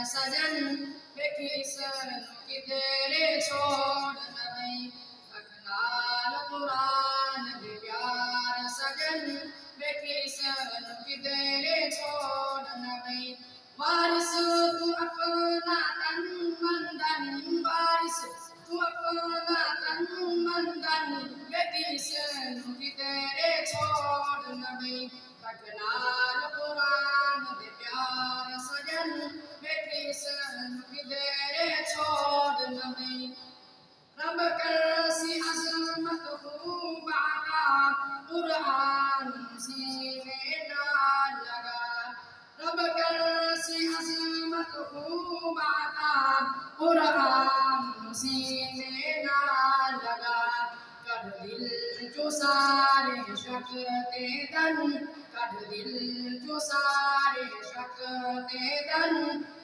सजन वे किसन किधरे छोड़ न गई अखलाल कुरान दे प्यार सजन वे किसन किधरे छोड़ न गई वारिस तू अपना तन मन धन वारिस तू अपना तन मन धन वे किसन किधरे छोड़ न गई अखलाल कुरान दे प्यार सजन वे किसन किधरे छोड़ न गई रब कर सी अजमत खूब आका कुरान सीने ना लगा रब कर सी अजमत खूब आका कुरान सीने ना लगा कर दिल जो सारे शक ते दन कर दिल जो सारे शक ते दन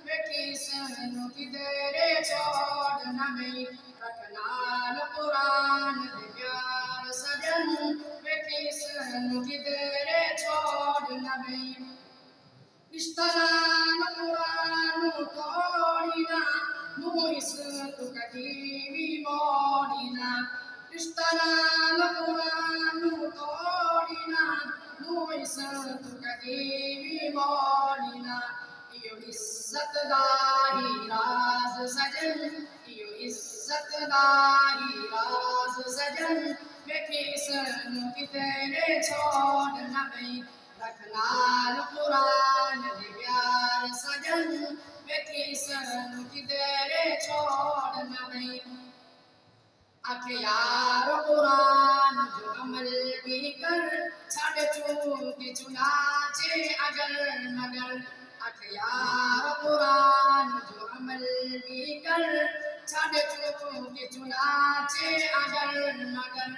वे किसन किधरे छोड़ न गई रखलाल कुरान दे प्यार सजन वे किसन किधरे छोड़ न गई इश्तलाल कुरान तोड़िना मुइस तु कदीवी मोड़िना इश्तलाल कुरान तोड़िना मुइस तु कदीवी मोड़िना यो इज्जत दाही राज सजन यो इज्जत दाही राज सजन वे किसन किधरे छोड़ न गई रखलाल कुरान दे प्यार सजन वे किसन किधरे छोड़ न गई अखियार कुरान जो अमल भी कर छड़ चूके चुनाचे अगर मगर अखियार कुरान जो अमल भी कर छड़ चूके चुनाचे अगर मगर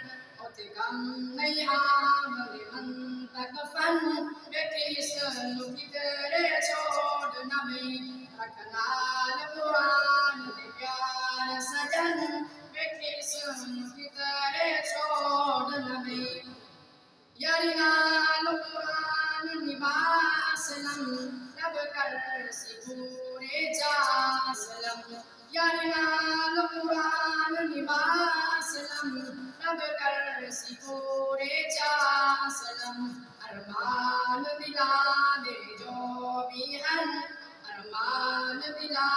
ओते गम नहीं आमले मन तक फन वे किसन किधरे छोड़ न गई रखलाल कुरान दे प्यार सजन वे किसन किधरे छोड़ न गई यारियाल कुरान निवासलम रब कर सिपूरे जासलम यारियाल कुरान निवासलम रब कर सिपूरे जासलम अरमान दिला दे जो भी हन अरमान दिला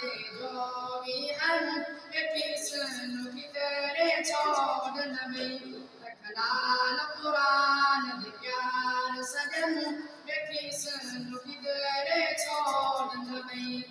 दे जो भी हन वे किसन किधरे छोड़ न गई रखलाल कुरान दे प्यार सजन वे किसन किधरे छोड़ न गई